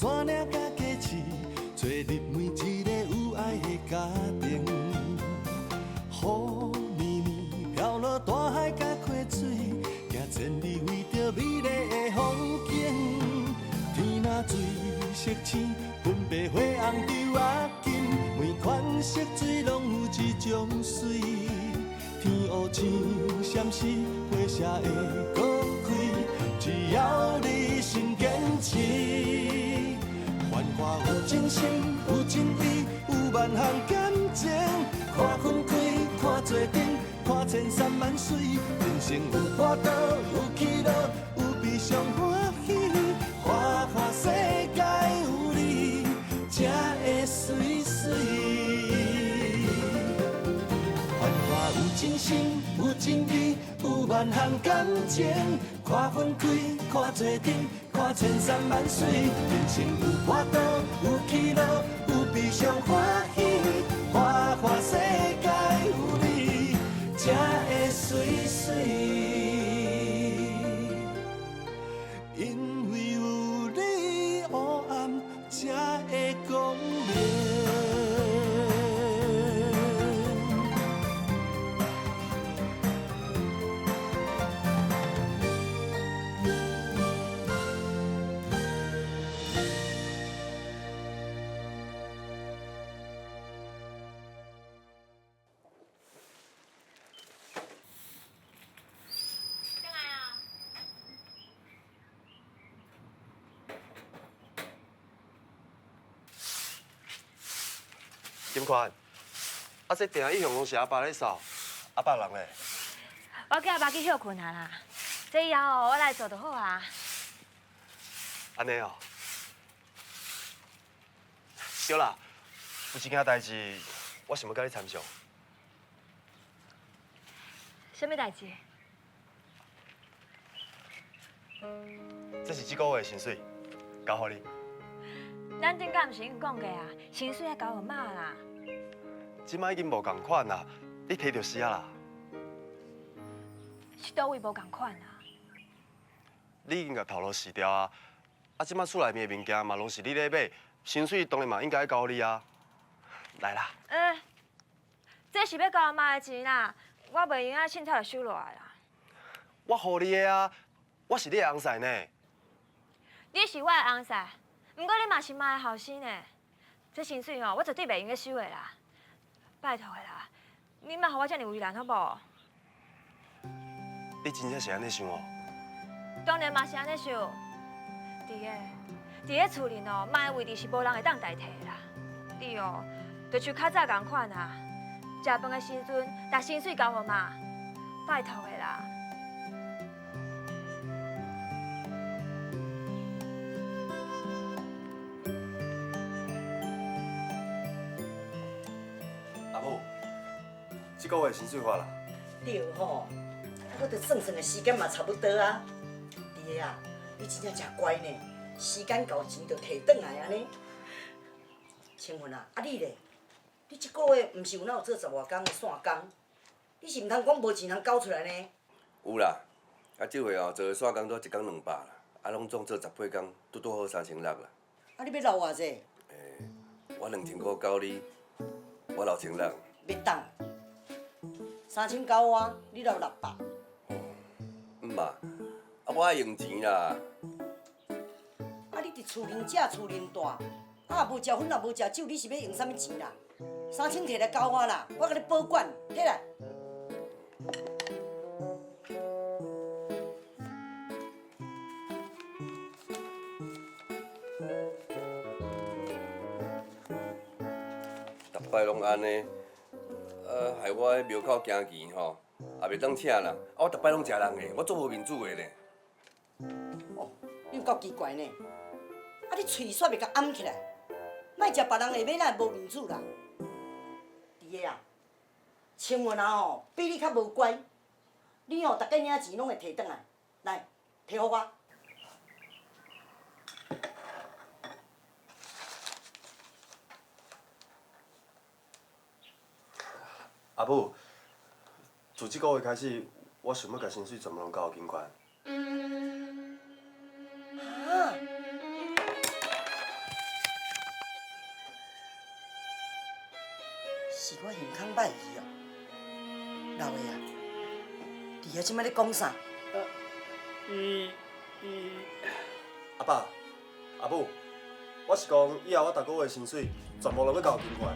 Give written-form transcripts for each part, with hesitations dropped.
山岭甲街市，做入每一个有爱的家庭。雨绵绵飘落大海甲溪水，行千里为着美丽的风景。天若水色青，粉白花红丢啊金，每款色水拢有一种水。天乌青闪烁，花谢会搁开，只要你心坚持。繁华有真心，有真意，有万项感情。看分开，看做阵，看千山万水。人生有波涛，有起落，有悲伤欢喜。花花世界有你，才会水水。繁华有真心，有真意，有万项感情。看分开，看做阵，看千山万水。人生有波涛，有起落，有悲伤欢喜。花花世界有你，才会水水。因为有你，黑暗才会光明。金宽，啊，这店一向拢是阿爸咧扫，阿爸人咧？我叫阿爸去休困啊啦，这以后我来做就好啊。安尼哦。对啦，有一件代志，我想要甲你参详。什么代志？这是这个月的薪水，交互你。咱顶间毋是已经讲过啊，薪水要交互妈啦。即摆已经无共款啦，你摕着是啊啦。是倒位无共款啊？你已经甲头路辞掉啊！啊，即摆厝内面的物件嘛，拢是你咧买，薪水当然嘛应该交你啊。来啦。这是要交我妈的钱啦，我袂用啊，凊彩就收落来啦。我互你的啊，我是你的翁婿呢。你是我的翁婿，不过你嘛是妈的后生呢。这薪水哦，我绝对袂用去收的啦。拜托的啦，你莫互我遮尔为难好无？你真正是安尼想哦？当然嘛是安尼想。伫个厝里哦，妈的位置是无人会当代替的啦。你哦，就像较早共款啊，食饭的时阵，把薪水交互妈，拜托的啦。阿母，这个月薪水发啦。对吼，我着算算的时间嘛差不多啊。弟啊，你真正真乖呢，时间到钱就摕转来安尼。请问啊，你咧？你这个月毋是有哪有做10外工的线工？你是毋通讲无钱通交出来呢？有啦，啊，这回哦做的线工都一工200啦，啊，拢总做18工，拄拄好3600啦。啊，你要留偌济？我2000块交你，我留1600。袂当，3000交我，你留600。嘛，啊，我爱用钱啦。啊，你伫厝恁食厝恁住，啊，无食薰也无食酒，你是要用啥物钱啦？3000摕来交我啦，我甲你保管，摕来。逐摆拢安尼，害我喺庙口行钱吼，也袂当请人，啊，我逐摆拢食人的，我做无面子的呢。哦，你有够奇怪呢！啊，你喙煞袂甲掩起来，莫食别人的马，哪会无面子啦？弟个啊，千万啊吼，比你较无乖，你吼，逐个领钱拢会摕转来，来，摕互我。阿母，自这个月开始，我想要把薪水全部拢交给金宽。啊！歹意哦。老爷啊，弟爷即摆咧讲啥？阿爸、阿母，我是讲以后我逐个月薪水全部拢要交金块。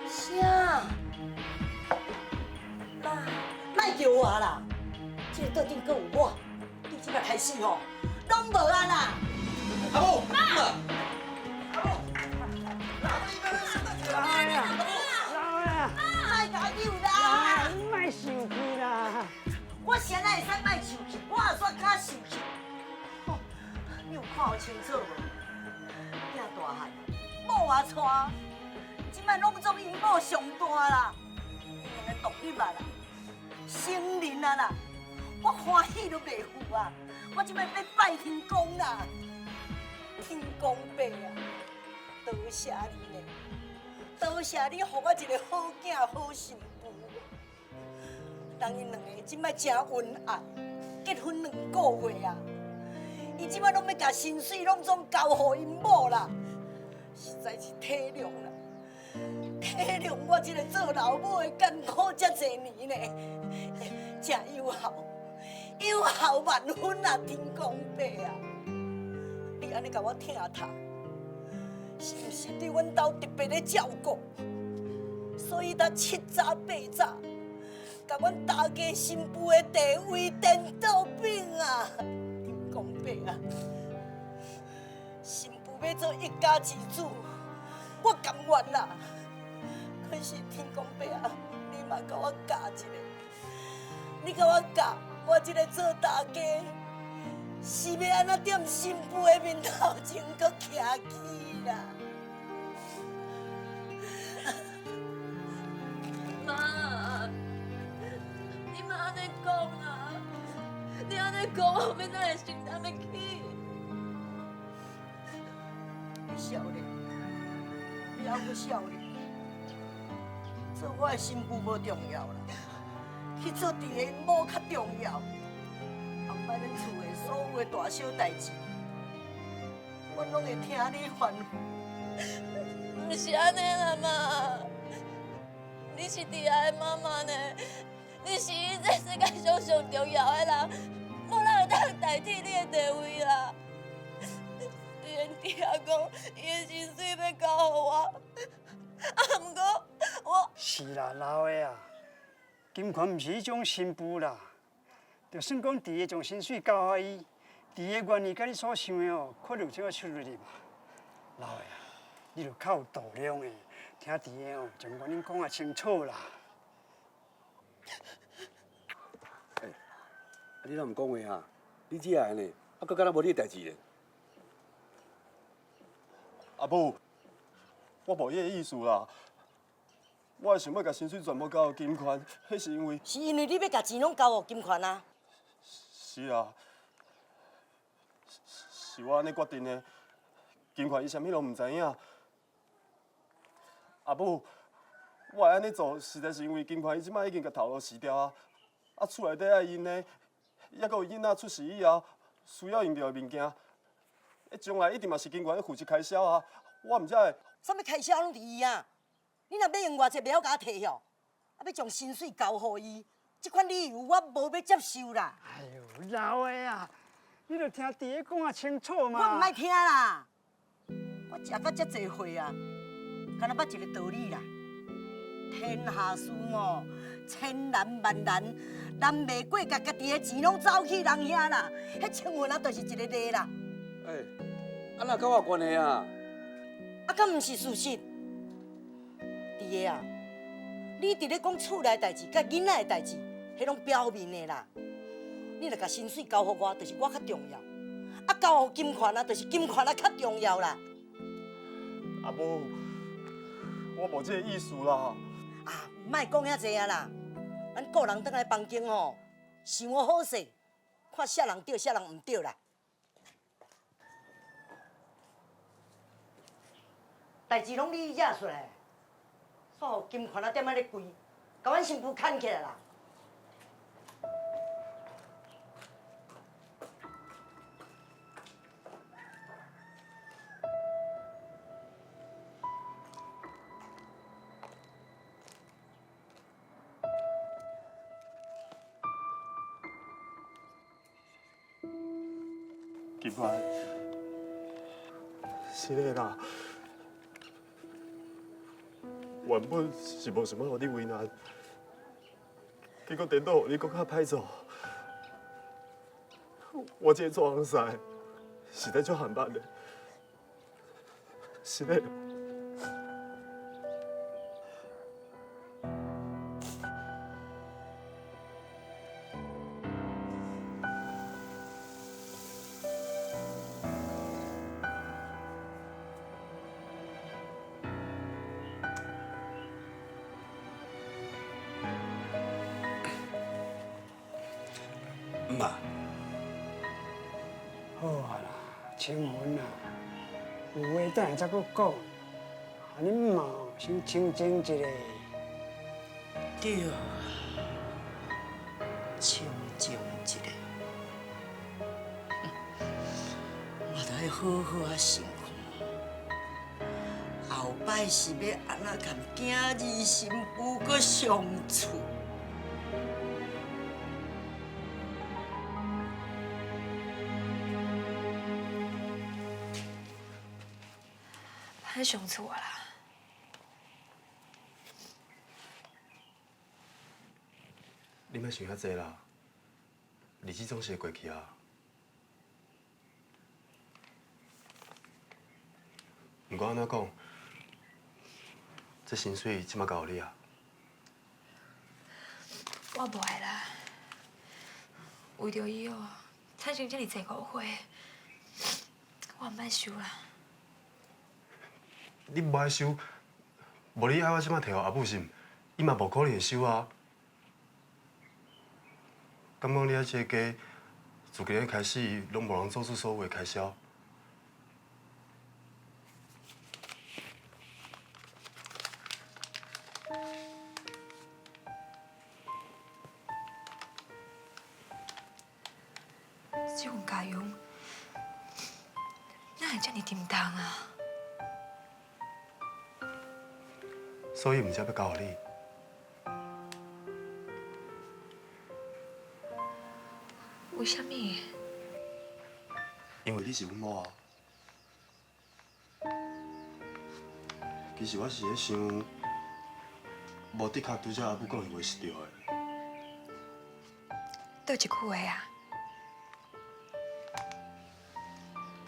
啥？莫叫我啦！这个桌顶阁有我，你即摆开始吼，拢无啊啦！阿母，妈，莫甲我扭啦！你莫生气啦！我现在会使莫生气，我也煞敢生气。吼，你有看有清楚无？囝大汉，某也娶，即摆拢总因某上大啦，因两个独立啊啦，成人啊啦，我欢喜都袂赴啊！我即摆要拜天公啦，天公伯啊，多谢你呢，多谢你，予我一个好囝好媳妇。人因两个即摆真恩爱，结婚2个月啊，伊即摆拢要甲薪水拢总交互因某啦，实在是体谅啦，体谅我这个做老母的艰苦遮侪年呢，真有孝，有孝万分啊，天公伯啊！你安尼甲我疼他，是毋是对阮兜特别的照顾？所以他七早八早。甲阮大家新妇的地位颠倒饼啊！天公伯啊，新妇要做一家之主，我甘愿啦。可是天公伯啊，你嘛甲我教一个，你甲我教，我这个做大家是要安怎踮新妇的面头前搁徛起啦？妈。你莫安尼讲啊！你安尼讲，我要哪会心担得起？你少年，你还阁少年，做我的新妇无重要啦，去做伫个某较重要。后摆恁厝的所有的大小代志，我拢会听你吩咐。不是安尼啦，妈，你是弟仔的妈妈呢。你是伊这世界上上重要的人，无人会当代替你的地位啦。虽然弟仔讲伊的薪水要交互我，毋过我是啦，老的啊，金款毋是迄种新妇啦，就算讲弟个将薪水交予伊，弟个愿意甲你所想的哦，可能就要出入哩嘛。老的啊，你着较有度量的，听弟个哦，将原因讲啊清楚啦。你若唔讲话哈，你这样呢，啊，搁敢若无你的代志咧。阿母，我无迄个意思啦。我是想要甲薪水全部交给金款，迄是因为是因为你要甲钱拢交互金款啊？是啊，是我安尼决定的。金款伊啥物拢唔知影。阿母，我会安尼做，实在是因为金款伊即摆已经甲头路辞掉啊。啊，厝内底爱因呢，还佫有囡仔出世以后需要用到的物件，将来一定嘛是金款要负责开销啊。我毋才会。啥物开销拢伫伊啊？你若要用偌济，袂晓甲我摕哦，啊要将薪水交互伊，即款理由我无要接受啦。哎呦，老的啊，你着听弟个讲啊清楚嘛。我唔爱听啦，我食到遮济岁啊，敢若捌一个道理啦。天下事哦，千难万难，难袂过甲家己的钱拢走去人遐啦。迄千分啊，就是一个例啦。啊哪甲我有关系啊？啊，敢毋是事实？弟个啊，你伫咧讲厝内代志、甲囡仔的代志，迄拢表面的啦。你若甲薪水交互我，就是我较重要；啊，交互金款啊，就是金款啊较重要啦。阿母，我无这个意思啦。啊，莫讲遐济啊啦！咱个人倒来房间吼，想好势，看啥人对，啥人毋对啦。代志拢你惹出来，煞互金款啊踮仔咧跪，甲阮新妇牵起来啦。金环，是的啦。原本是无想要互你为难，结果颠倒互你搁较歹做。我这个做人婿，实在足寒暝的。是的。妈，好啊啦，青云啊，有话等下再搁讲。啊，恁妈先清静一下。对啊，清静一下，我得要好好啊想看，后摆是要安怎甲囝儿新妇搁相处。很相处啦。你莫想遐济啦，日子总是会过去啊。不过安怎讲，这薪水即马够你啊？我无爱啦，为着伊哦，产生这么济误会，我毋爱收啦。你无爱收，无你爱我即马摕互阿母是毋？伊嘛无可能会收啊。敢讲你啊，这个家自今日开始，拢无人做出所有的开销。这份家用，哪会这么沉重啊？所以毋才要交互你。为什么？因为你是阮某啊。其实我是咧想，无的确拄则阿母讲的话是对的。倒一句话啊？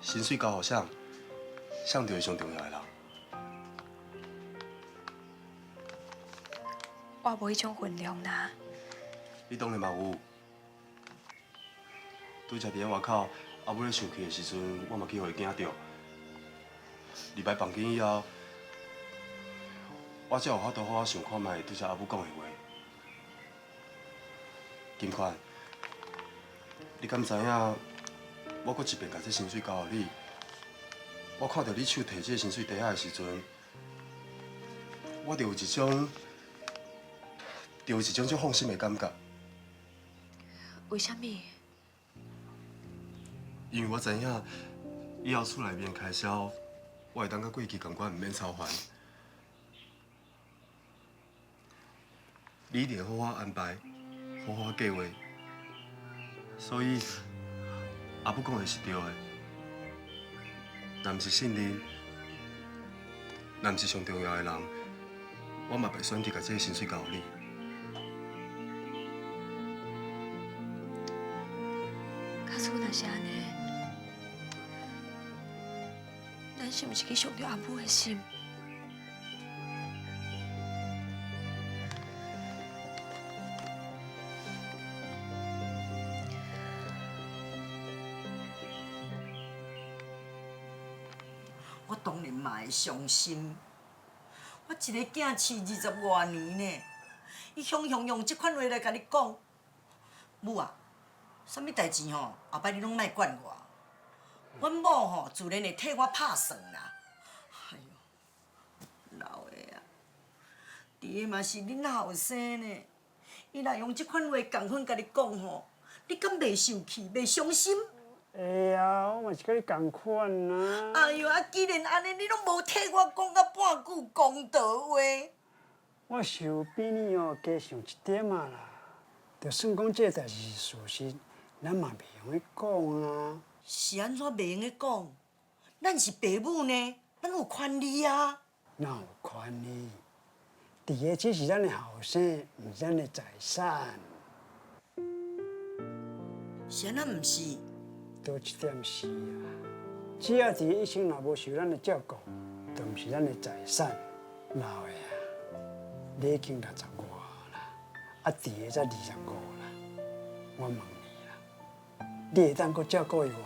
薪水交互谁，谁就是上重要的人。我无迄种分量啦。你当然嘛有。拄则伫咧外口，阿母咧生气的时阵，我嘛去互伊惊着。入来房间以后，我才有法度好好想看卖拄则阿母讲的话。金款，你敢知影？我搁一遍把这薪水交互你，我看到你手摕这薪水袋仔的时阵，我就有一种足放心的感觉。为什么？因为我知影以后厝内面开销，我会当甲过去同款，毋免操烦。你一定好好安排，好好计划。所以阿母讲的是对的。若毋是信任，若毋是上重要的人，我嘛袂选择甲这个薪水交互你。假使若是安尼，咱是毋是去伤着阿母的心？我当然嘛会伤心。我一个囝饲20外年呢，伊雄用这款话来甲你讲，母啊，啥物代志吼，后摆你拢莫管我。阮某吼自然会替我拍算啦。哎呦，老的啊，伫个嘛是恁后生呢，伊若用这款话共款甲你讲吼，你敢袂受气、袂伤心？会啊，我嘛是甲你同款啊。哎呦，啊，既然安尼，你拢无替我讲到半句公道话。我是有比你哦加想一点啊啦。就算讲这代志是事实，咱嘛袂用去讲啊。是安怎袂用个讲？咱是爸母呢，咱有权利啊。哪有权利？伫个只是咱的后生，毋是咱的财产。是安怎毋是？多一点是啊，只要伫一生若无受咱的照顾，就毋是咱的财产。老的啊，你已经65啦，啊，弟的才25啦。我问你啦，你会当阁照顾伊偌久？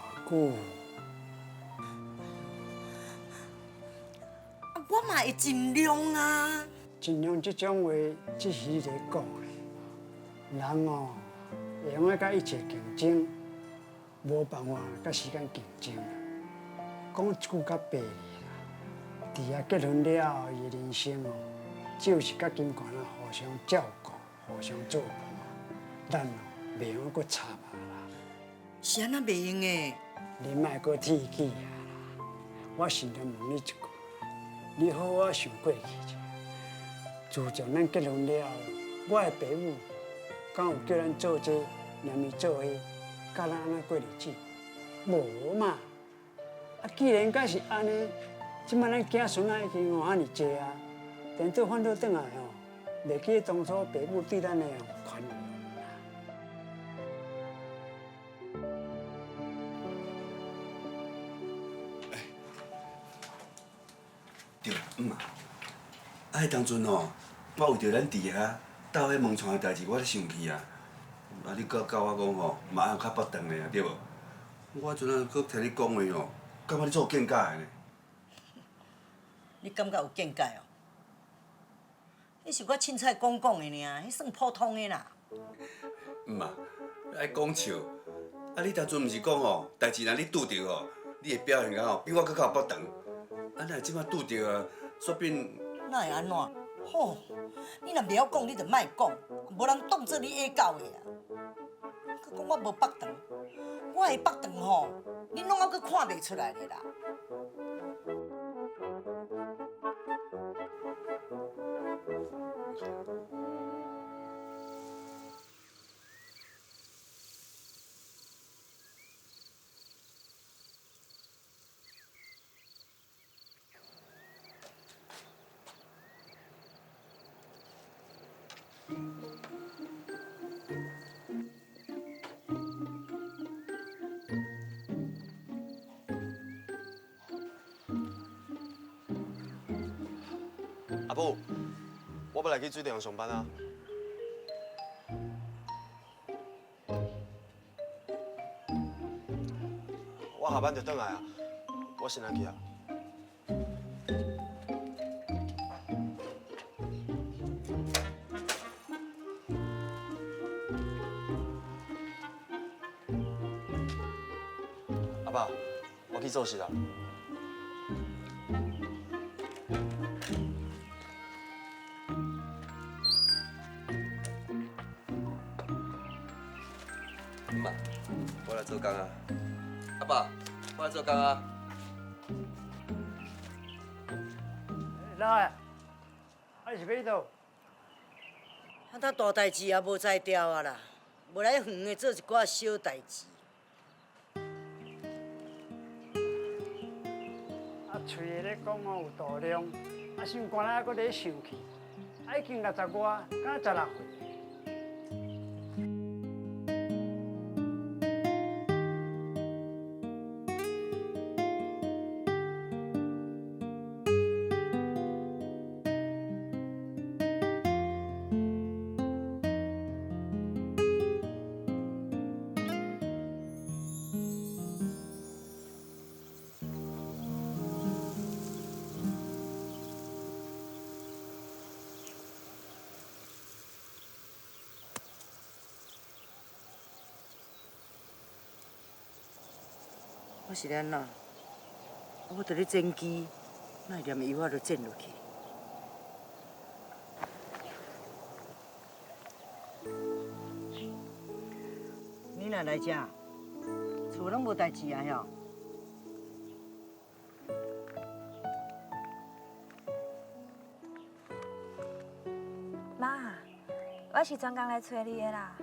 我嘛会尽量啊。尽量这种话，只是你在讲的。人哦，会用啊甲一切竞争，无办法甲时间竞争。讲一句较白哩啦，伫遐结婚了后，伊的人生哦，只有是甲金管啊互相照顾、互相做伴，咱哦袂用阁插啊啦。是安怎袂用的？你莫阁提起啊啦！我先来问你一句，你好好想过去者。自从咱结婚了后，我的爸母敢有叫咱做这念伊做迄，甲咱安怎过日子？无嘛！啊，既然假是安尼，即摆咱囝孙仔已经有遐尼济啊，等做反倒转来哦，袂记当初爸母对咱的宽容啦。对，啊，迄当阵哦，我为着咱弟啊，斗迄门窗的代志，我咧生气啊。啊，你教我讲吼，嘛要较北当的啊，对无？我迄阵啊，佫听你讲话哦，感觉你做有见解的呢。你感觉有见解哦？迄是我凊彩讲的尔，迄算普通的啦。啊，爱讲笑。啊，你当阵毋是讲吼，代志若你拄着吼，你会表现甲吼比我佫较有北当。啊，若即摆拄着啊，说不定。哪会安怎？吼，你若袂晓讲，你就莫讲，无人当做你下狗的啊。佮讲我无北当，我的北当吼，恁拢还佫看袂出来的啦。阿母，我要来去水电上班啊。我下班就转来啊，我先来去啊。阿爸，我去做事啦。妈，我来做工啊！阿爸，我来做工啊！老的，啊是要倒？啊，他大代志也无才调啊啦，无来远的做一寡小代志。啊，嘴的咧讲哦有度量，啊心肝仔还搁咧生气，啊已经60外，敢16岁。我是安怎？我伫咧剪机，哪会念油啊就剪落去？你若来遮，厝拢无代志啊吼？妈，我是专工来找你的啦。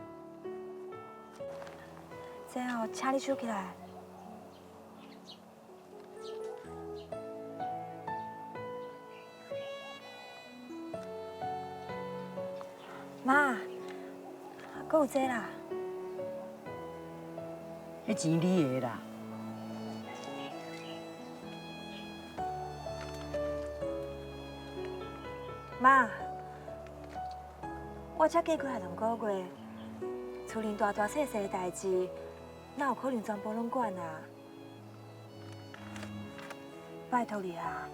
这请你收起来。妈，搁有这啦。迄钱你的啦。妈，我才嫁过来2个月，厝里大细的代志，哪有可能全部拢管啊？拜托你啊，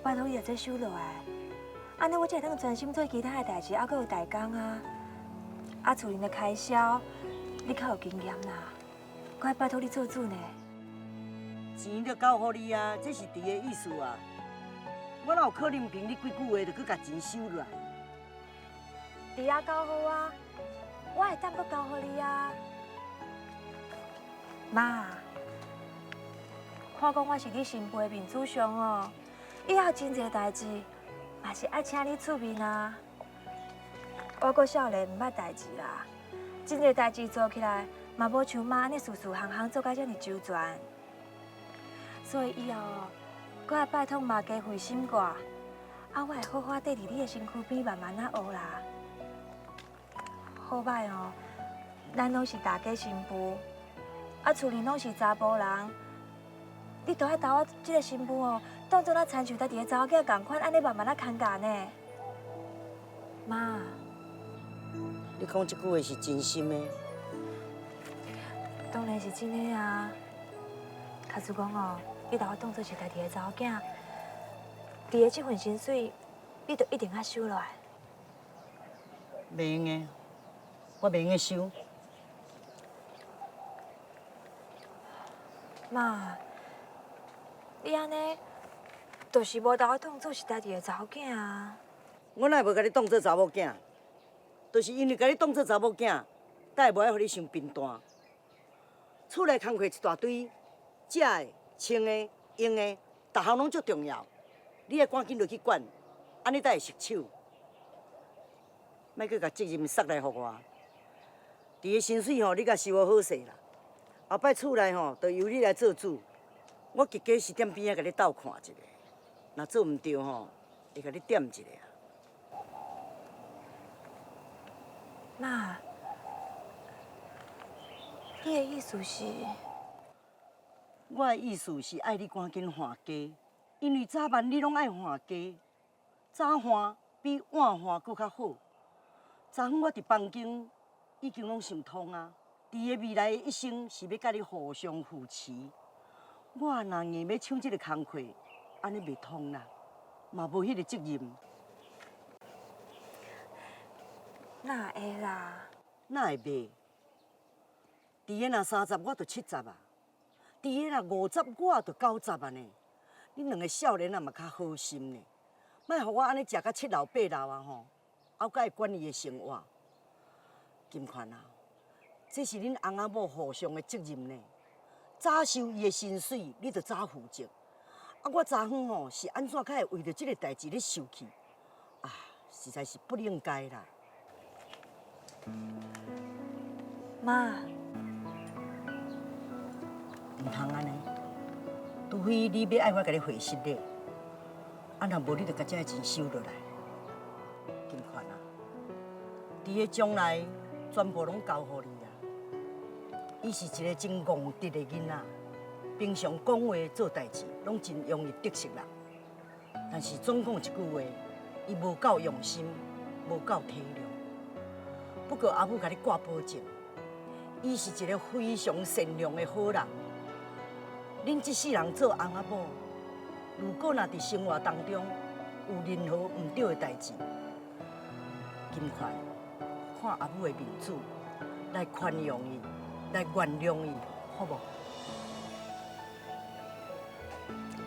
拜托你啊，这收落来，安尼我才会当专心做其他的代志，还阁有代工啊。啊，厝里的开销，你较有经验啦，我拜托你做主呢。钱就交互你啊，这是弟的意思啊。我哪有可能凭你几句话就去甲钱收落来？弟啊，交互我，我会当阁交互你啊。妈，看讲我是你新辈面子上哦，以后真侪代志嘛是爱请你出面啊。我阁少年，毋捌代志啦，真侪代志做起来嘛无像妈安尼事事项项做甲遮尔周全。所以以后哦，我会拜托妈加费心肝，啊，我会好好缀伫你的身躯边慢慢啊学啦。好歹哦，咱拢是大家新妇，啊，厝里拢是查甫人，你都爱把我这个新妇哦，当作咱亲像家己的查某囝共款，安尼慢慢啊牵教呢。妈，你讲这句话是真心的？当然是真的啊。假使讲哦，你把我当作是家己的查某囝，你的这份薪水，你就一定要收落来。袂用的，我袂用收。妈，你安尼，就是无把我当作是家己的查某囝啊。我哪会无甲你当做查某囝？就是因为甲你当做查某囝，才会无爱互你伤贫惰。厝内工课一大堆，食的、穿的、用的，逐项拢足重要。你爱赶紧落去管，安尼才会熟手。莫去甲责任塞来互我。伫个薪水吼，你甲收好势啦。后摆厝内吼，就由你来做主。我家家是踮边仔甲你斗看一下，若做毋对吼，会甲你点一下。妈，你的意思是？我的意思是爱你赶紧换家，因为早晚你拢爱换家，早换比晚换搁较好。昨昏我伫房间已经拢想通啊，伫个未来的一生是要甲你互相扶持。我若硬要抢这个工课，安尼袂通啦，嘛无迄个责任。哪会啦？哪会袂？伫个若30，我就70啊；伫个若50，我就90啊呢。恁两个少年啊嘛较好心呢，莫互我安尼食到7老8老啊吼，还阁会管伊的生活。金款啊，这是恁翁仔某互相的责任呢。早收伊的薪水，你着早负责。啊，我昨昏吼是安怎才会为着这个代志咧受气？啊，实在是不应该啦。妈，唔通安尼，除非你要爱我甲你回信咧，啊，若无你着甲这个钱收落来。金款啊，伫个将来全部拢交互你啊。伊是一个真憨直的囡仔，平常讲话做代志拢真容易得瑟人。但是总讲一句话，伊无够用心，无够体谅。不过阿母甲你挂保证，伊是一个非常善良的好人。恁这世人做翁仔某，如果若伫生活当中有任何毋对的代志，尽快看阿母的面子，来宽容伊，来原谅伊，好无？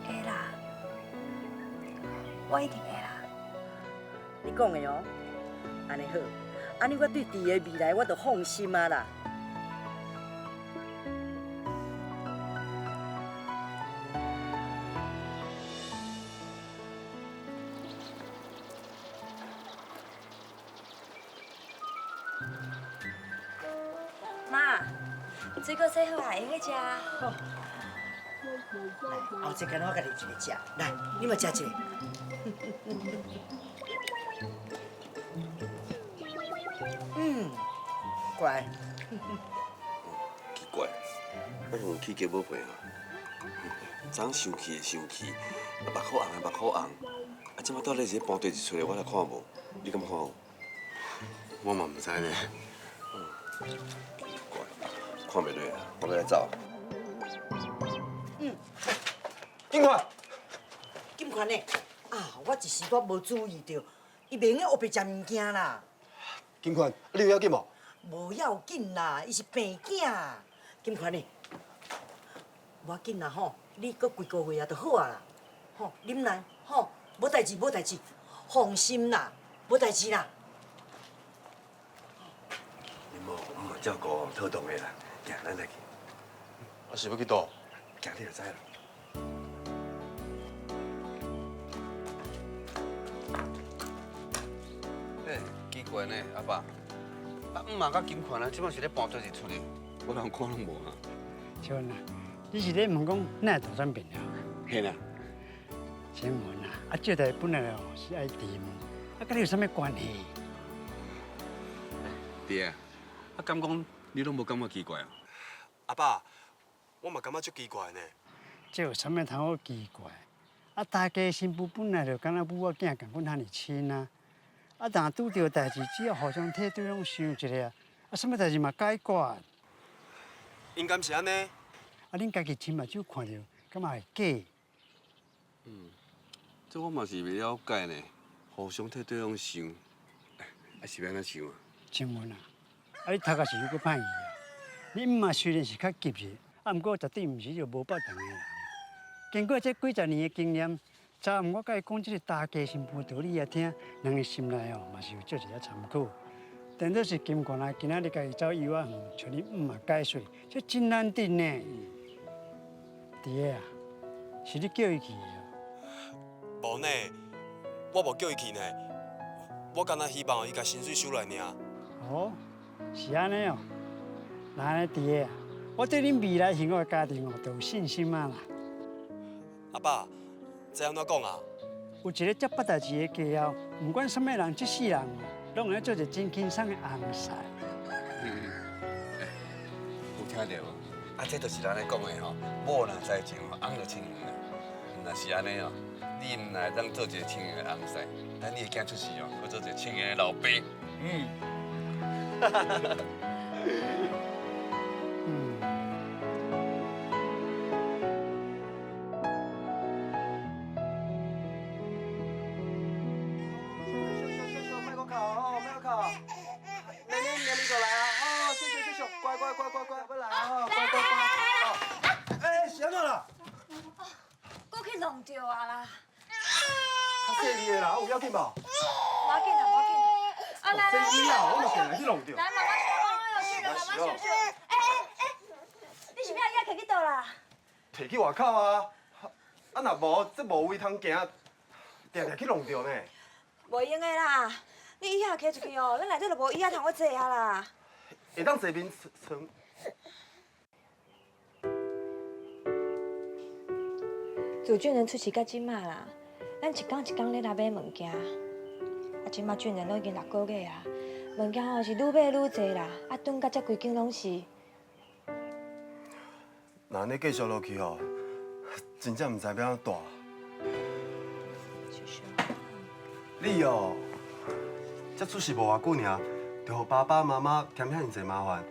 会啦，我一定会啦。你讲的哦，安尼好，安尼我对弟的未来我就放心啊啦。妈，水果洗好啊，用去食。好，来，后一间我甲你一个食，来，你嘛食一个。乖。奇怪，我用起价无赔啊。昨生气的生气，目眶红的目眶红，即摆到底是搬地址出来，我来看无？你敢有看有？我嘛唔知呢。奇怪，看袂落啊，我要来走。警官，金款呢？啊，我一时我无注意到，伊明个后壁食物件啦。警官，你有要紧无？无要紧啦，伊是病囝。金款呢？无要紧啦吼，你搁几个月啊就好啊啦。吼，啉来吼，无代志无代志，放心啦，无代志啦。你莫照顾妥当的啦，行，咱来去，啊，是要去倒？行你就知啦。奇怪呢，阿爸，嘛甲金款啊，即摆是咧搬倒一出去，我人看拢无啊。像啊，你是咧问讲哪大转变了？嘿啦，请问啊，这代本来哦是爱地问，甲你有啥物关系？爹，敢讲你拢无感觉奇怪啊？阿爸，我嘛感觉足奇怪呢。这有啥物通好奇怪？大家新妇本来就敢若母仔囝共阮遐尼亲啊。但拄着代志，只要互相替对方想一下，啥物代志嘛解决。应该是安尼。恁家己亲目睭看着，敢嘛会假？这我嘛是袂了解呢，互相替对方想，是要安怎想啊？请问啊，你头壳是有够歹意啊？你姆嘛虽然是较急些，毋过绝对毋是就无八同的人。经过这几十年的经验，昨暗我甲伊讲这个大家新妇道理啊听，人的心内哦嘛是有足一个参考。但都是金冠啊，今仔日家己走幼仔园，像你姆嘛解说，这真难得呢。弟啊，是你叫伊去的。无呢，我无叫伊去呢。我敢若希望伊甲薪水收来尔。哦，是安尼哦。那安尼弟啊，我对恁未来幸福的家庭哦，都有信心啊啦。阿爸，这安怎讲啊？有一个接八代志的家后，不管什么人，这世人拢会做一个真轻松的红婿。有听到无？这就是咱咧讲的吼，某若知情，红就清圆啦。若是安尼哦，你毋来当做一个清圆的红婿，等你的囝出世哦，去做一个清圆的老爸。莫搁哭哦，莫搁哭。奶奶娘你过来啊！哦，秀秀秀秀，乖乖乖乖乖，要来啊！乖乖乖。哎，是安怎啦？我去弄着啊啦！较细腻的啦，有要紧无？无要紧啦，无要紧啦。啊来来真医啊，我嘛定来去弄着。来，妈妈秀，哦，去了，妈妈秀秀。你是要要摕去倒啦？摕去外口啊！啊，若无，这无位通行，定定去弄着呢。无用的啦，你椅仔摕出去哦，咱内底就无椅仔通我坐啊啦。会当坐面床。自俊人出世到即马啦，咱一工一工咧来买物件，即马俊人都已经6个月啊，物件吼是愈买愈济啦，囤到遮规间拢是。若安尼继续落去吼，真正毋知要安怎大。秀秀，你哦，才出世无偌久尔，就互爸爸妈妈添遐尼济麻烦。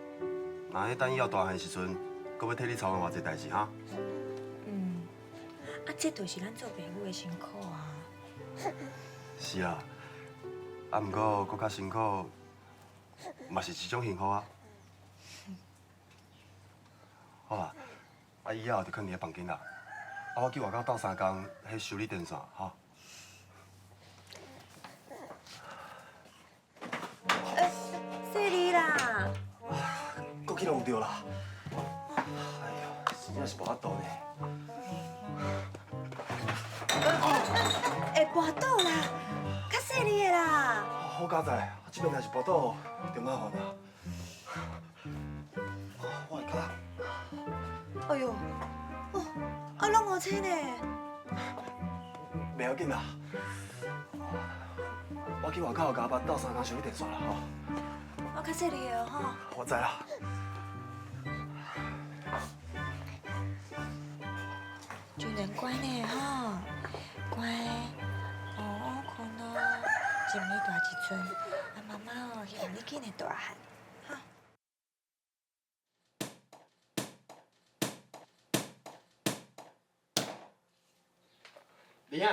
若安尼等以后大汉时阵，搁要替你操办偌济代志哈？这就是咱做朋友的辛苦啊。是啊，毋过搁较辛苦，嘛是一种幸福啊。好啊，以后就囥伫咧房间啦。我去外口斗3工，迄修理电线，哈。细丽啦，搁去弄着啦。哎呀，真正是无法度呢。会跋倒啦，较细丽的啦。好佳哉，这边若是跋倒，就麻烦啦。我的脚，哎呦，拢乌青呢。袂要紧啦。我去外口甲阿爸斗3工修理电线啦，吼。我较细腻的吼。我知啦。俊人乖呢吼，乖，好好困哦。今日大一阵，妈妈哦希望你紧的大汉。李兄，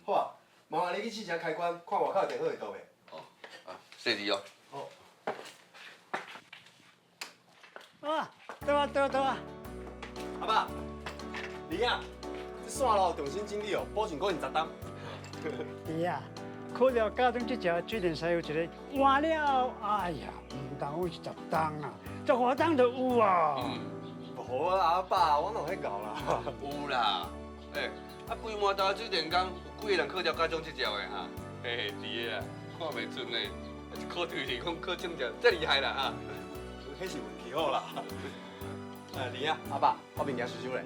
好啊，麻烦你去试下开关，看外口电话会倒未？哦，啊，谢谢哦。好。啊，倒啊！阿爸，李兄，这线路重新整理哦，保证过20档。弟啊，考了高中这只水电师有一个换了，哎呀，唔当有10档啊，15档就有啊。无啊，阿爸，我哪会搞啦？有啦，啊，规满台水电工，有几个人考了高中这条的哈？嘿，弟个啊，看袂准呢，一考就是讲考正条，真厉害啦哈！迄是运气好啦。李兄，阿爸，我物件收收咧。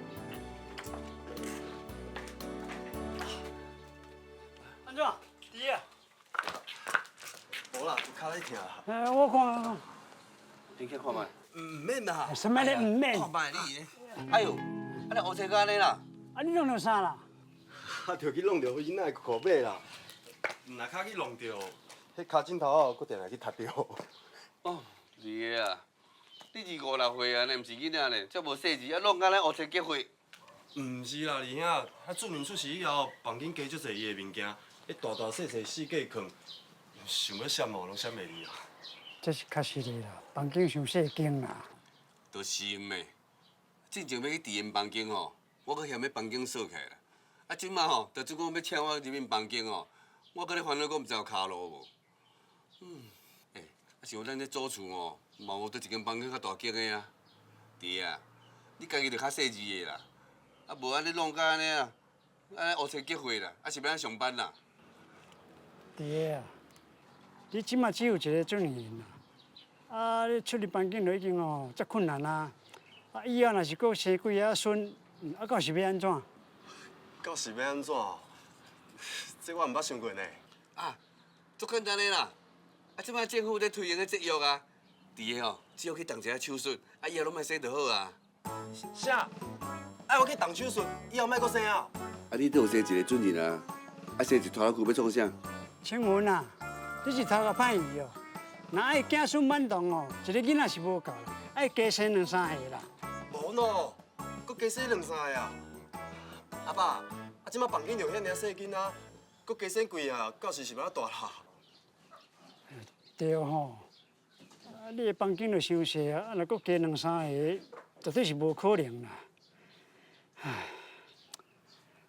安怎？弟啊？无啦，脚在疼。我看，你去看卖。唔免啦。什么咧？唔免。看卖你。哎呦，啊你乌车干呢啦？啊，你弄到啥啦？啊，着去弄着囡仔的裤尾啦。若卡去弄着，迄脚枕头哦，搁定来去踢着。哦，你个啊，你25、6岁啊，呢，毋是囡仔呢，遮无细致，啊弄干咱乌车结伙。毋是啦，二兄，啊，主任出事以后，房间加足侪伊的物件，迄大大细细四架囥，想要闪哦，拢闪袂离啊。这是确实的啦，房间伤细间啦。都是咩？正常要去伫因房间吼，我搁嫌要房间锁起来啦。啊，即摆吼，就即讲要请我入因房间吼，我搁咧烦恼讲毋知有骹路无。啊像咱咧租厝吼，嘛有倒一间房间较大间的啊。弟啊，你家己着较细致的啦，啊无安尼弄甲安尼啊，安尼乌车结伙啦，啊是要安上班啦。弟啊，你即马只有一个准人啦，啊，你出入房间就已经哦，遮困难啊。啊，以后若是搁生几仔孙，啊，到是要安怎？到时要安怎？这我毋捌想过呢。啊，足简单的啦。啊，即摆政府在推行个节约啊，弟个吼，只要去动一下手术，啊以后拢莫生就好啊。啥？爱我去动手术，以后莫搁生啊？啊，你都有生一个准人啊，啊生一拖拉机要创啥？青云啊，你是头壳歹意哦。若爱子孙满堂哦，一个囡仔是无够啦，爱加生2、3个啦。无喏，搁加生2、3个啊。阿爸，啊，即马房间就遐尔细囡仔，搁加生几个，到时是要大啦。对吼，啊，你的房间就伤细啊，啊，若搁加2、3个，绝对是无可能啦。唉，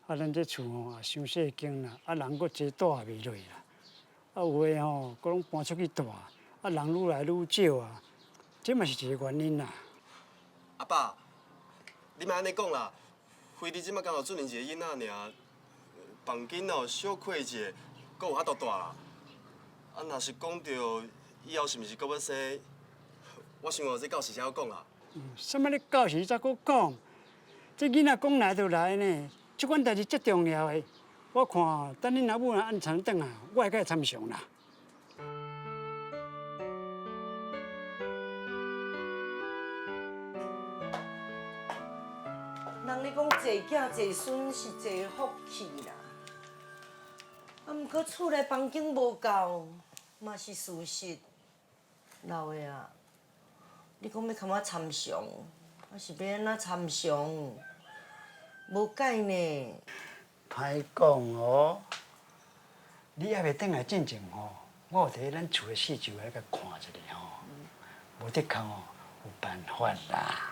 啊，咱这厝吼也伤细间啦，啊，人搁坐住也袂落啦。啊，有诶吼，搁拢搬出去住，啊，人愈来愈少啊，这嘛是一个原因啦。阿爸，你莫安尼讲啦，非你即马刚好准认一个囡仔尔，房间哦小开一个，搁有遐大大啦。啊，若是讲到以后是毋是搁要生，我想哦，这到时才好讲啦。什么咧到时才搁讲？这囡仔讲来就来呢，这款代志足重要的。我看等恁阿母按常转来，我会甲伊参详啦。人咧讲坐囝坐孙是坐福气啦，啊，毋过厝内房间无够，嘛是事实。老的啊，你讲要甲我参详，啊是要安怎参详？无解呢。歹讲哦，你还袂转来进前吼，我有摕咱厝的四周来甲看一下吼，无得空哦，有办法啦。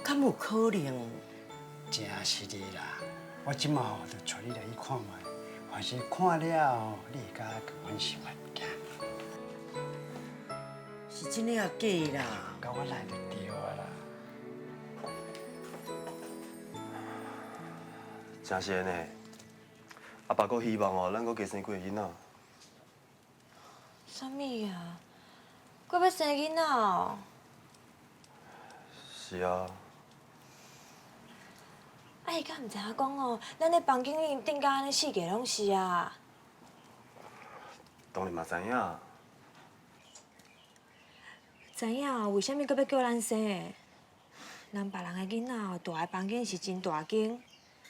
敢有可能？真是的啦，我即马吼就带你来去看卖，凡是看了后，你会甲阮想的物件，是真诶啊假的啦？甲我来就对啊啦。真是呢，阿爸阁希望哦，咱阁加生几个囡仔。什么啊？我要生囡仔哦？是啊。啊，伊敢毋知影讲哦，咱咧房间里顶甲安尼4个拢是啊。当然嘛知影。知影为虾米搁要叫咱生的？人别人的囡仔哦，住的房间是真大间，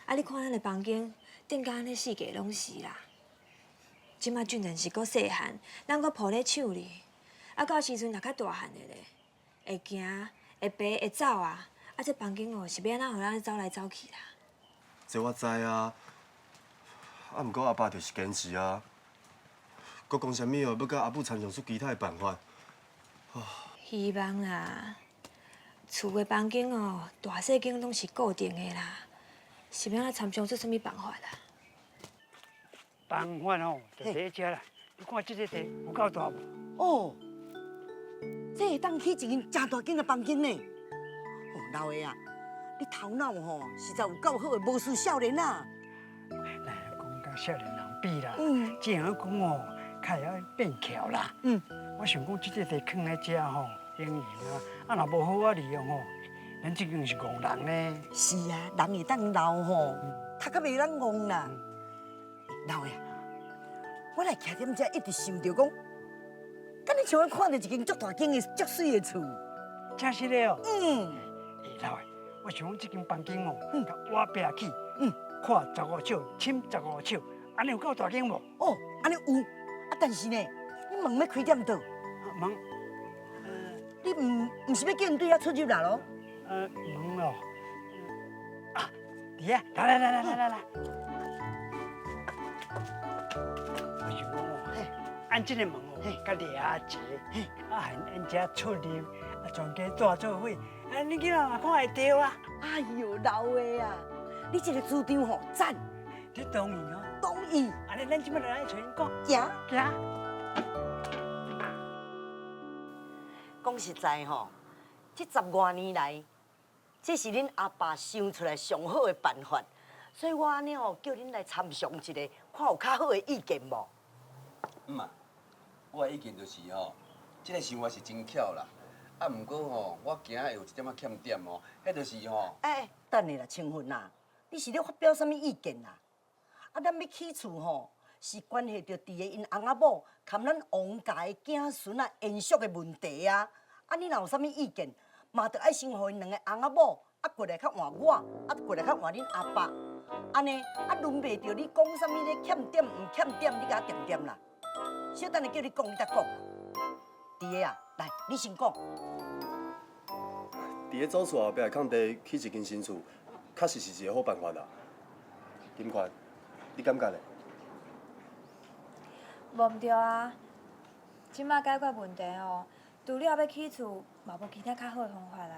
啊！你看咱的房间，顶甲安尼四界拢是啦。即马俊仁是搁细汉，咱搁抱咧手里，啊，到时阵若较大汉的咧，会行、会爬、会走啊！啊，这房间哦是要安怎互咱走来走去啦？这我知啊，啊，毋过阿爸就是坚持啊，佮讲啥物哦，要甲阿母参详出其他的办法。希望啦，厝的房间哦，大细间拢是固定的啦，是要安怎参详出啥物办法啦？办法哦，就第一只啦。你看这个地有够大无？哦，这会当起一间真大间的房间呢。哦，老爷啊，你头脑吼实在有够好的，无输少年啊。哎，讲甲少年人比啦，嗯这样讲哦，较会晓变巧啦。嗯，我想讲，这个地囥在遮吼，用用啊，啊若无好好利用吼，咱这间是戆人呢。是啊，人会当老吼，他较袂当戆啦。老爷，我来徛踮遮，一直想着讲，敢你像我看到一间足大间的、足水的厝。真是的哦。嗯，老诶，我想讲这间房间哦，甲瓦壁起，看15尺，深15尺，安尼有够大间无？哦，安尼有，啊，但是呢，你门要开点倒，门，你唔是要叫人对遐出入啦咯？门哦，啊，弟啊，来。我想讲哦，按这个门哦，甲掠者，啊，含按遮出入，啊，全家住做伙，啊，你囡仔嘛看会到啊？哎呦，老爷啊，你这个主张吼赞，你同意哦？同意，安尼咱即摆就来找因讲，行。行。讲实在吼，这10多年来，这是恁阿爸想出来上好的办法，所以我安尼吼叫恁来参详一下，看有较好的意见无？啊，我的意见就是吼，这个想法是真巧啦。啊，毋过吼，我惊会有一点仔欠点哦，迄就是吼。哎，等下啦，青云啊，你是咧发表啥物意见啦？啊，咱要起厝吼，是关系到伫个因翁仔某含咱王家的子孙啊延续的问题啊。啊，你若有啥物意见，嘛得爱先互因2个翁仔某啊过来较换我，啊过来较换恁阿爸，安尼啊轮袂着你讲啥物咧欠点毋欠点，你甲我点点啦。小等下叫你讲，你才讲。弟个啊，来，你先讲。伫咧做厝后壁的空地起一间新厝，确实是一个好办法啦。金权，你感觉咧？无毋对啊，即马解决问题哦，除了要起厝，嘛无其他较好的方法啦。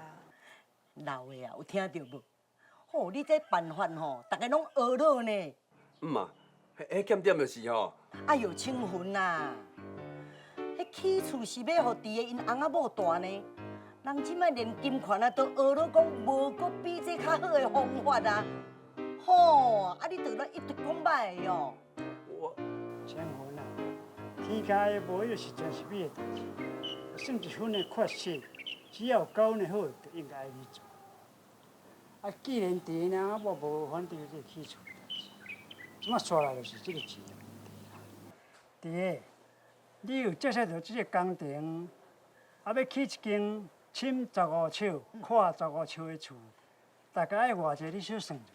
老的啊，有听到无？吼，你这办法吼，大家拢学了呢。啊，迄欠点就是吼。哎呦，青云啊，迄起厝是要互伫个因翁仔某大呢。人即摆连金权啊都学了讲，无搁比这较好的方法啊。吼，啊你倒来一直讲歹的哦。青云啊，天下的无有是真是美的代志，算一分的缺失，只要有9分的好，就应该爱去做。啊，既然第一啊，我无反对这个起厝的代志，即马说来就是这个钱的问题啦。第一，你有接受到这个工程，啊要起一间深15尺、宽15尺的厝，大概爱偌济？你小算一下。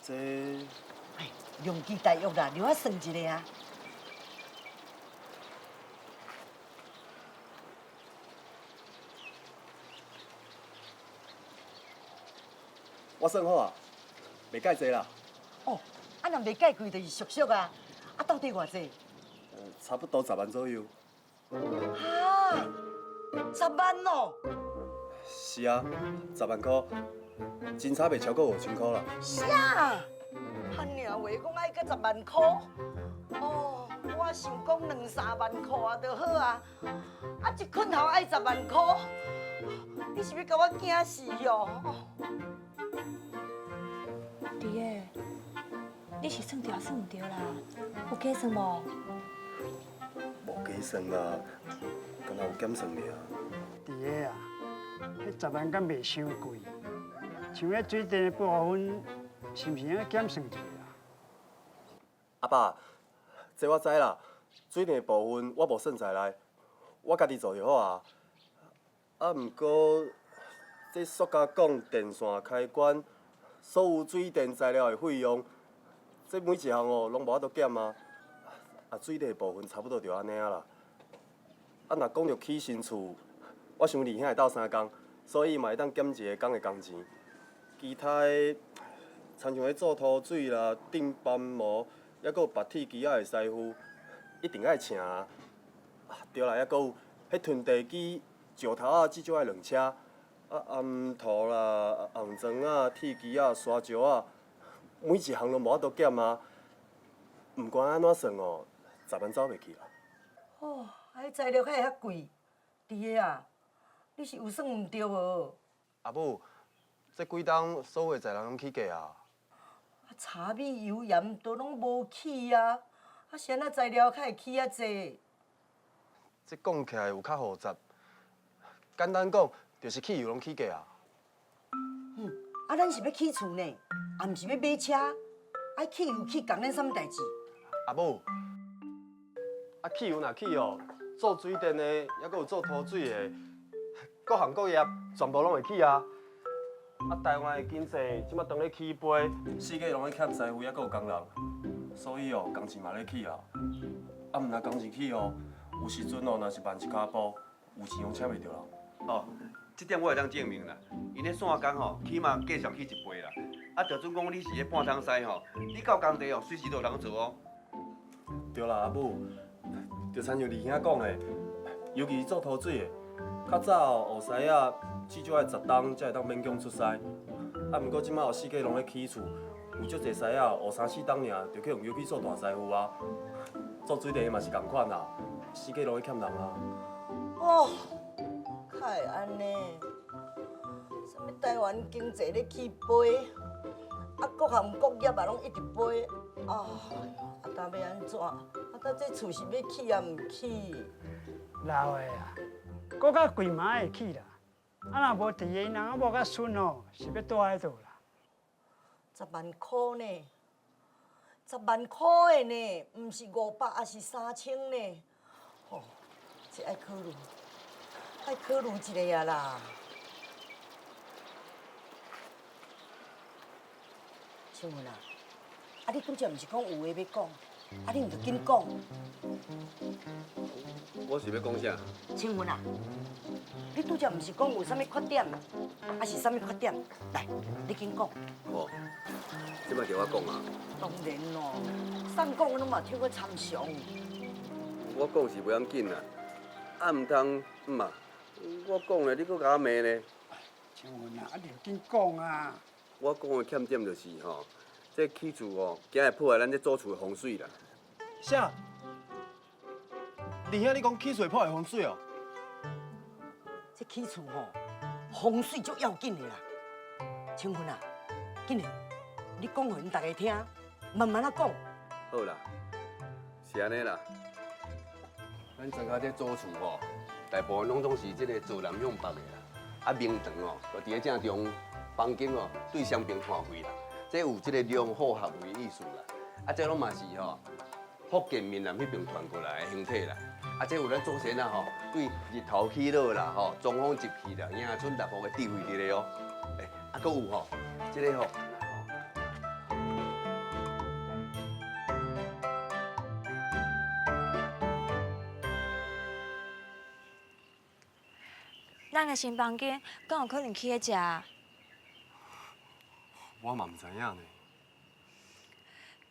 这哎，良机大约啦，让我算一下啊。我算好啊，袂介济啦，哦，啊若袂介贵就是俗俗啊。啊，到底偌济？差不多10万左右。哈，10万哦。是啊，10万块，真差袂超过5000块啦。啥？汉尔话讲爱个10万块？哦，我想讲2、3万块啊就好啊。啊，一困头爱10万块，你是要甲我惊死哦？弟个，你是算对算毋对啦？有计算无？无计算啦，敢若有减算尔。第个啊，迄10万敢袂伤贵？像迄水电的部分，是毋是应该减算一下啊？阿爸，这我知啦，水电部分我无算在内，我家己做就好啊。啊，毋过这塑胶管、电线、开关，所有水电材料的费用，这每一项哦拢无法度减啊。啊，水利部分差不多就安尼啊啦。啊，若讲着起新厝，我想二兄会斗3工，所以嘛会当减一个工的工钱。其他的，亲像迄做土水啦、顶斑膜，还佫有拔铁机仔的师傅，一定爱请啊。对啦，还佫有迄囤地机、石头啊，至少爱2车。啊，暗涂啦、红砖啊、铁机啊、沙石啊，每一项都无法度减啊。毋管安怎算哦，10万走袂去啦。哦，迄材料还会遐贵，弟啊，你是有算毋对无？阿母，这几冬所有的材料拢起价啊。啊，茶米油盐都拢无起啊，啊，是安那材料较会起遐济？这讲起来有较复杂，简单讲就是汽油拢起价啊。啊，咱是要起厝呢，啊，毋是要买车，爱起油起共咱啥物代志？阿母，啊汽油若起哦，做水电的，还佫有做土水的，各行各业全部拢会起啊。啊，台湾的经济即马当咧起飞，世界拢咧欠师傅，还佫有工人，所以哦，工钱嘛咧起啊。啊，毋若工钱起哦，有时阵哦，若是万一骹步，有钱拢请袂着人。哦，这点我会当证明啦。因咧线工吼，起码计上起1倍啦。啊，就准讲你是咧半桶西吼，你到工地哦，随时都有人做哦。对啦，阿母，就亲像二兄讲的，尤其是做土水的，较早哦，学师仔至少爱10冬才会当勉强出师。啊，毋过即摆哦，世界拢咧起厝，有足侪师仔学3、4冬尔，就去用油去做大师傅啊。做水电的嘛是共款啦，世界拢咧欠人啊。哦，较会安尼？什物台湾经济咧起飞，啊，各行各业也拢一直飞，啊，当要安怎？啊，当这厝是要起也毋起。老的啊，搁较贵嘛会起啦。啊，若无第个人啊，无较顺哦，是要住喺度啦。10万块呢？10万块的呢，毋是500，也是3000呢。哦，这爱考虑，爱考虑一下啊啦。请问啊，啊你拄则毋是讲有话要讲，啊你毋着紧讲。我是要讲啥？请问啊，你拄则毋是讲有啥物缺点，还是啥物缺点？来，你紧讲。哦，即摆叫我讲啊。当然咯，啥讲我拢嘛听过参详。我讲是袂要紧啦，啊毋通嘛，我讲咧，你搁甲我骂呢？请问啊，你着紧讲啊！我讲的欠点就是吼，这起厝哦，惊会破坏咱这租厝的风水啦。啥？二兄，你讲起水破坏风水哦？这起厝吼，风水足要紧的啦。请问啊，紧的，你讲互因大家听，慢慢啊讲。好啦，是安尼啦。咱庄家这租厝吼，大部分拢总是这个坐南向北的啦。啊，明堂哦，就伫咧正中，房间哦对双边看开啦。这有这个良好合为意思啦。啊，这拢嘛是吼福建闽南迄边传过来的形体啦。啊，这有咱祖先啊吼，对日头起落啦吼，中风集气啦，迎春大福的智慧伫咧哦。诶，啊，搁有吼，这个吼。咱的新房间，敢有可能起喺遮？我嘛毋知影呢。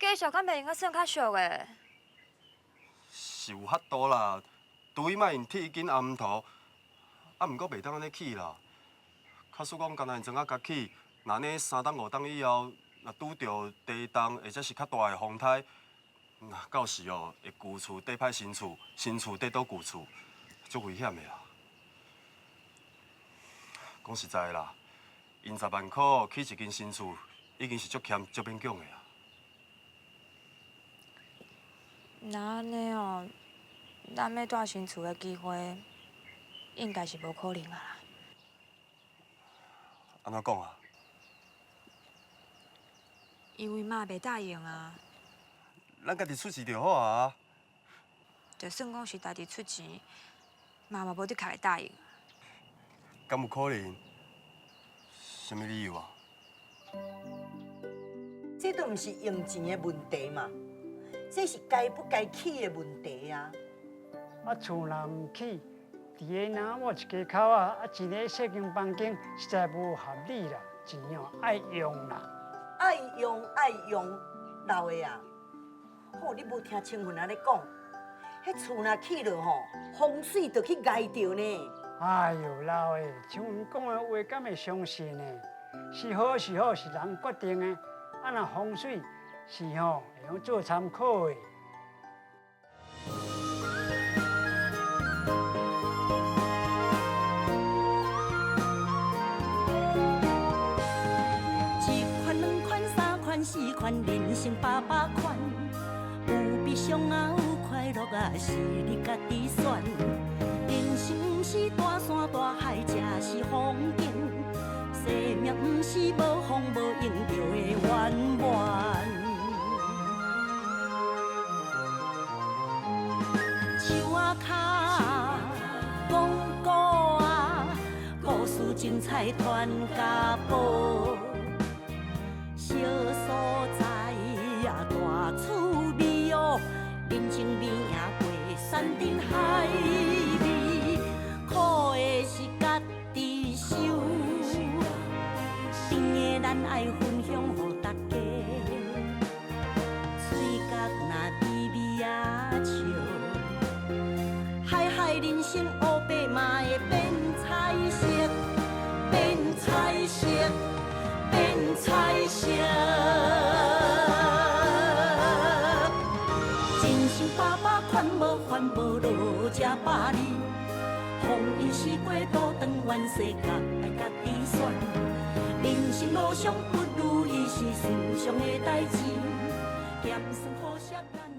继续敢袂用较算较俗的？是有法度啦，除非莫用铁筋暗涂，啊，毋过袂当安尼起啦。假使讲干那装啊甲起，那呢3冬5冬以后，若拄着地动或者是较大的风台，到时哦会旧厝缀歹新厝，新厝缀倒旧厝，足危险的啦。讲实在的啦，用10万块起一间新厝，已经是足欠足勉强的啊。那安尼哦，咱要住新厝的机会，应该是无可能啊啦。安怎讲啊？因为妈袂答应啊。咱家己出钱就好啊。就算讲是家己出钱，妈妈无得开答应。敢有可能？什么理由啊？这都毋是用钱的问题嘛，这是该不该起的问题啊！啊，厝若唔起，伫个若我一家口啊，一个小间房间实在无合理啦，钱哦爱用啦。爱用，老的啊！吼，你无听青云仔咧讲，迄厝若起落吼，风水就去碍着呢。哎呦，老的，像阮讲的话，敢会相信呢？是好是好是人决定的，啊，若风水是吼会用做参考的。一款、两款、三款、四款，人生百款。有悲伤啊，有快乐啊，是你家己选。人生不是大山大海，才是风景。生命不是无风无影就会圆满。树仔脚，讲古啊，故事精彩传家宝。小所在啊，大趣味哦，人情味也过山珍海味，苦的是家己受，甜的咱爱分享予大家，嘴角若甜味啊笑，海海人生乌白嘛会变彩色，变彩色。变彩色，人生百款，无烦无恼，吃百里。风雨四过，倒转弯世界，爱家己选。人生路上不如意是世上的代志，咸酸苦涩咱。